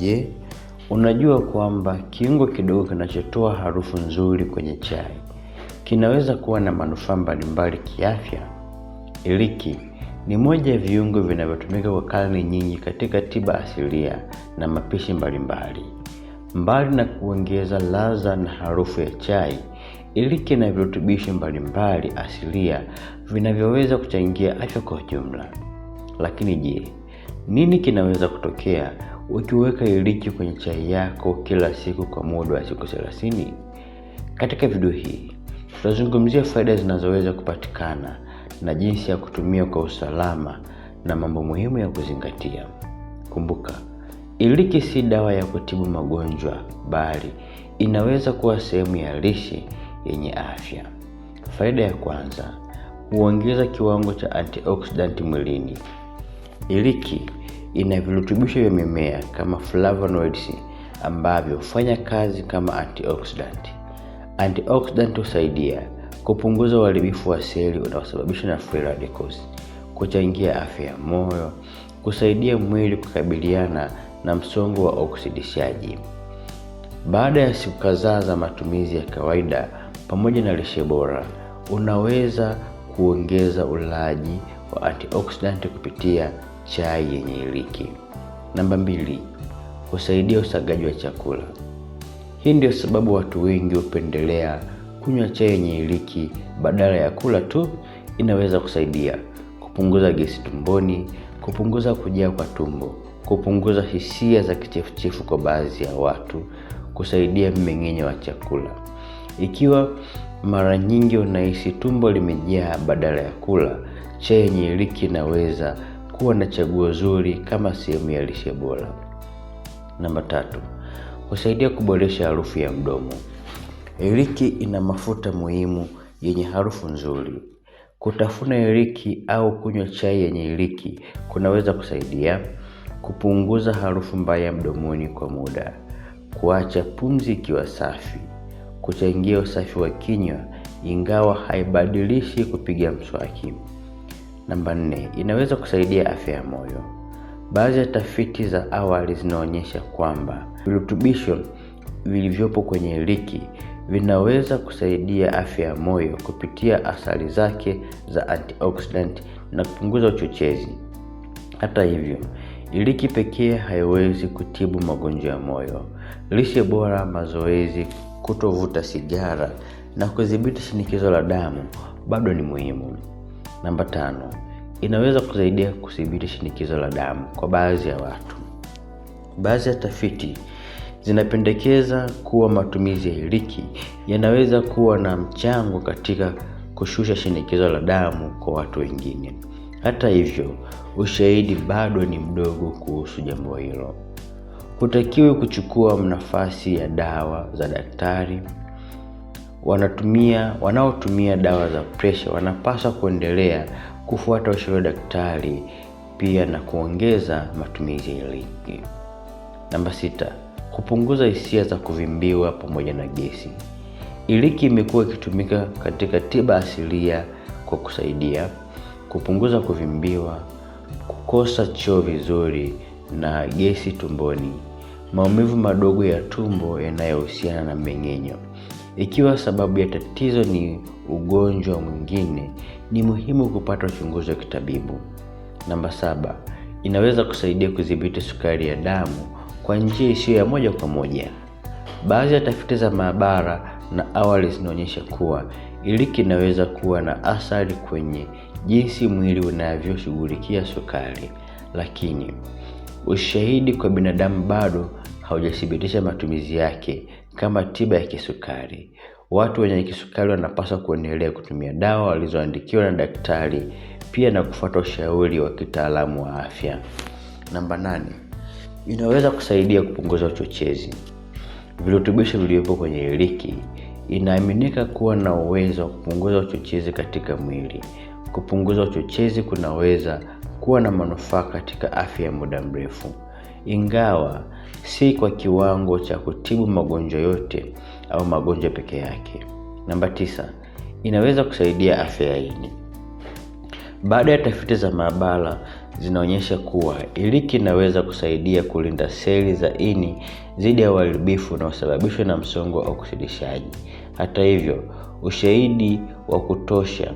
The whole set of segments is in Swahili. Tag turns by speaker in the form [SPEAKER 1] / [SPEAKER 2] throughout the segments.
[SPEAKER 1] Je, unajua kwamba kiungo kidogo kinachotoa harufu nzuri kwenye chai kinaweza kuwa na manufaa mbalimbali kiafya? Iliki ni moja ya viungo vinavyotumika kwa karne nyingi katika tiba asilia na mapishi mbalimbali. Mbali na kuongeza ladha na harufu ya chai, iliki na virutubisho mbalimbali asilia vinavyoweza kuchangia afya kwa ujumla. Lakini je, nini kinaweza kutokea ukiweka iliki kwenye chai yako kila siku kwa muda wa siku 30? Katika video hii, tutazungumzia faida zinazoweza kupatikana na jinsi ya kutumia kwa usalama na mambo muhimu ya kuzingatia. Kumbuka, iliki si dawa ya kutibu magonjwa, bali inaweza kuwa sehemu ya lishe yenye afya. Faida ya kwanza, huongeza kiwango cha antioxidant mwilini. Iliki ina virutubisho vya mimea kama flavonoids ambavyo hufanya kazi kama antioxidant. Antioxidant husaidia kupunguza uharibifu wa seli unaosababishwa na free radicals, kuchangia afya ya moyo, kusaidia mwili kukabiliana na msongo wa oksidishaji. Baada ya siku kadhaa za matumizi ya kawaida pamoja na lishe bora, unaweza kuongeza ulaji wa antioxidant kupitia chai yenye iliki. Namba 2, husaidia usagaji wa chakula. Hii ndio sababu watu wengi hupendelea kunywa chai yenye iliki badala ya kula tu. Inaweza kusaidia kupunguza gesi tumboni, kupunguza kujaa kwa tumbo, kupunguza hisia za kichefuchefu kwa baadhi ya watu, kusaidia mmeng'enyo wa chakula. Ikiwa mara nyingi unahisi tumbo limejaa badala ya kula, chai yenye iliki inaweza kuwa na chaguo zuri kama sehemu ya lishe bora. Namba 3, husaidia kuboresha harufu ya mdomo. Iliki ina mafuta muhimu yenye harufu nzuri. Kutafuna iliki au kunywa chai yenye iliki kunaweza kusaidia kupunguza harufu mbaya mdomoni kwa muda, kuacha pumzi ikiwa safi, kuchangia usafi wa kinywa ingawa haibadilishi kupiga mswaki. Namba 4, inaweza kusaidia afya ya moyo. Baadhi ya tafiti za awali zinaonyesha kwamba virutubisho vilivyopo kwenye iliki vinaweza kusaidia afya ya moyo kupitia athari zake za antioxidant na kupunguza uchochezi. Hata hivyo, iliki pekee haiwezi kutibu magonjwa ya moyo. Lishe bora, mazoezi, kutovuta sigara na kudhibiti shinikizo la damu bado ni muhimu. Namba 5, inaweza kusaidia kudhibiti shinikizo la damu kwa baadhi ya watu. Baadhi ya tafiti zinapendekeza kuwa matumizi ya iliki yanaweza kuwa na mchango katika kushusha shinikizo la damu kwa watu wengine. Hata hivyo, ushahidi bado ni mdogo kuhusu jambo hilo. Hutakiwi kuchukua nafasi ya dawa za daktari. Wanaotumia dawa za pressure wanapaswa kuendelea kufuata ushauri wa daktari pia na kuongeza matumizi ya iliki. Namba 6, kupunguza hisia za kuvimbiwa pamoja na gesi. Iliki imekuwa ikitumika katika tiba asilia kwa kusaidia kupunguza kuvimbiwa, kukosa choo vizuri na gesi tumboni, maumivu madogo ya tumbo yanayohusiana na mmeng'enyo. Ikiwa sababu ya tatizo ni ugonjwa mwingine, ni muhimu kupata uchunguzi wa kitabibu. Namba 7, inaweza kusaidia kudhibiti sukari ya damu kwa njia isiyo ya moja kwa moja. Baadhi ya tafiti za maabara na awali zinaonyesha kuwa iliki inaweza kuwa na athari kwenye jinsi mwili unavyoshughulikia sukari, lakini ushahidi kwa binadamu bado haujathibitisha matumizi yake kama tiba ya kisukari. Watu wenye kisukari wanapaswa kuendelea kutumia dawa walizoandikiwa na daktari pia na kufuata ushauri wa kitaalamu wa afya. Namba 8, inaweza kusaidia kupunguza uchochezi. Virutubisho vilivyopo kwenye iliki inaaminika kuwa na uwezo wa kupunguza uchochezi katika mwili. Kupunguza uchochezi kunaweza kuwa na manufaa katika afya ya muda mrefu, ingawa si kwa kiwango cha kutibu magonjwa yote au magonjwa peke yake. Namba 9, inaweza kusaidia afya ya ini. Baada ya tafiti za maabara zinaonyesha kuwa iliki inaweza kusaidia kulinda seli za ini dhidi ya uharibifu unaosababishwa na msongo au oksidishaji. Hata hivyo, ushahidi wa kutosha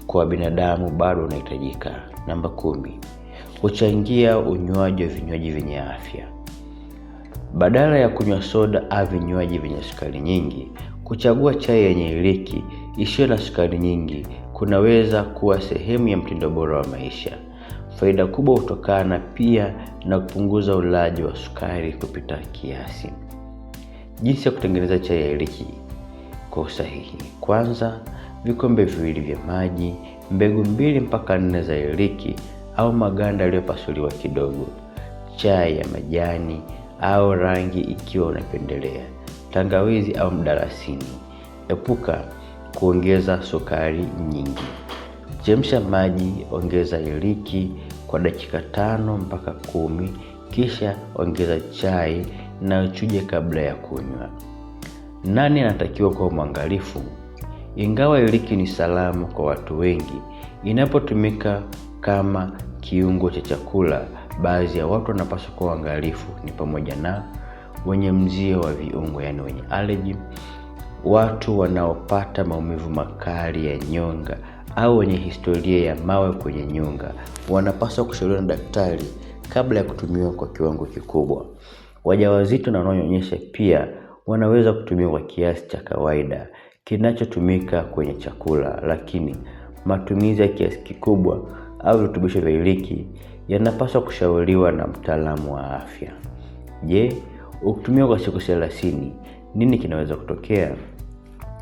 [SPEAKER 1] kwa binadamu bado unahitajika. Namba 10. Kuchangia unywaji wa vinywaji vyenye afya. Badala ya kunywa soda au vinywaji vyenye sukari nyingi, kuchagua chai yenye iliki isiyo na sukari nyingi kunaweza kuwa sehemu ya mtindo bora wa maisha. Faida kubwa hutokana pia na kupunguza ulaji wa sukari kupita kiasi. Jinsi ya kutengeneza chai ya iliki kwa usahihi. Kwanza, vikombe 2 vya maji, mbegu 2 mpaka 4 za iliki au maganda yaliyopasuliwa kidogo, chai ya majani au rangi ikiwa unapendelea, tangawizi au mdalasini. Epuka kuongeza sukari nyingi. Chemsha maji, ongeza iliki kwa dakika 5 mpaka 10, kisha ongeza chai na uchuje kabla ya kunywa. Nani anatakiwa kuwa mwangalifu? Ingawa iliki ni salama kwa watu wengi, inapotumika kama kiungo cha chakula, baadhi ya watu wanapaswa kuwa waangalifu. Ni pamoja na wenye mzio wa viungo, yani wenye allergy, watu wanaopata maumivu makali ya nyonga au wenye historia ya mawe kwenye nyonga wanapaswa kushauriwa na daktari kabla ya kutumiwa kwa kiwango kikubwa. Wajawazito na wanaonyonyesha pia wanaweza kutumiwa kwa kiasi cha kawaida kinachotumika kwenye chakula, lakini matumizi ya kiasi kikubwa au virutubisho vya iliki yanapaswa kushauriwa na mtaalamu wa afya. Je, ukitumia kwa siku 30, nini kinaweza kutokea?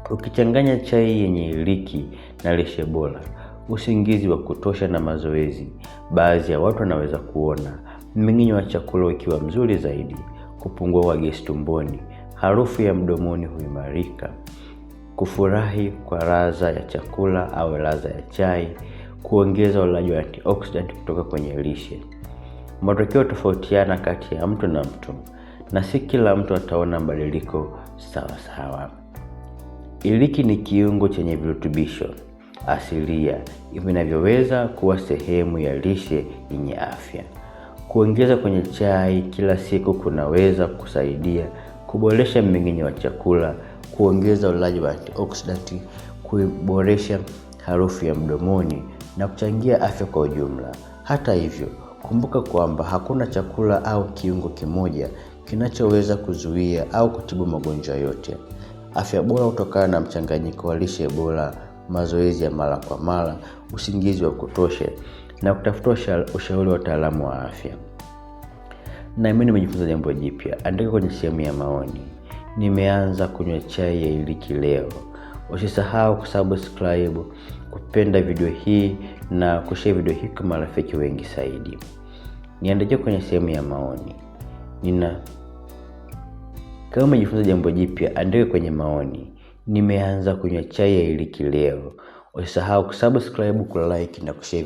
[SPEAKER 1] Ukichanganya chai yenye iliki na lishe bora, usingizi wa kutosha na mazoezi, baadhi ya watu wanaweza kuona mmeng'enyo wa chakula ukiwa mzuri zaidi, kupungua kwa gesi tumboni, harufu ya mdomoni huimarika, kufurahi kwa ladha ya chakula au ladha ya chai, kuongeza ulaji wa antioxidant kutoka kwenye lishe. Matokeo tofautiana kati ya mtu na mtu, na si kila mtu ataona mabadiliko sawa sawa. Iliki ni kiungo chenye virutubisho asilia vinavyoweza kuwa sehemu ya lishe yenye afya. Kuongeza kwenye chai kila siku kunaweza kusaidia kuboresha mmeng'enyo wa chakula, kuongeza ulaji wa antioxidant, kuboresha harufu ya mdomoni na kuchangia afya kwa ujumla. Hata hivyo, kumbuka kwamba hakuna chakula au kiungo kimoja kinachoweza kuzuia au kutibu magonjwa yote. Afya bora hutokana na mchanganyiko wa lishe bora, mazoezi ya mara kwa mara, usingizi wa kutosha na kutafuta ushauri wa wataalamu wa afya. Na mimi nimejifunza jambo jipya. Andika kwenye sehemu ya maoni, nimeanza kunywa chai ya iliki leo. Usisahau kusubscribe, kupenda video hii na kushare video hii kwa marafiki wengi zaidi. Niandikie kwenye sehemu ya maoni. Kama umejifunza jambo jipya, andika kwenye maoni, nimeanza kunywa chai ya iliki leo. Usisahau kusubscribe, kulike na kushare.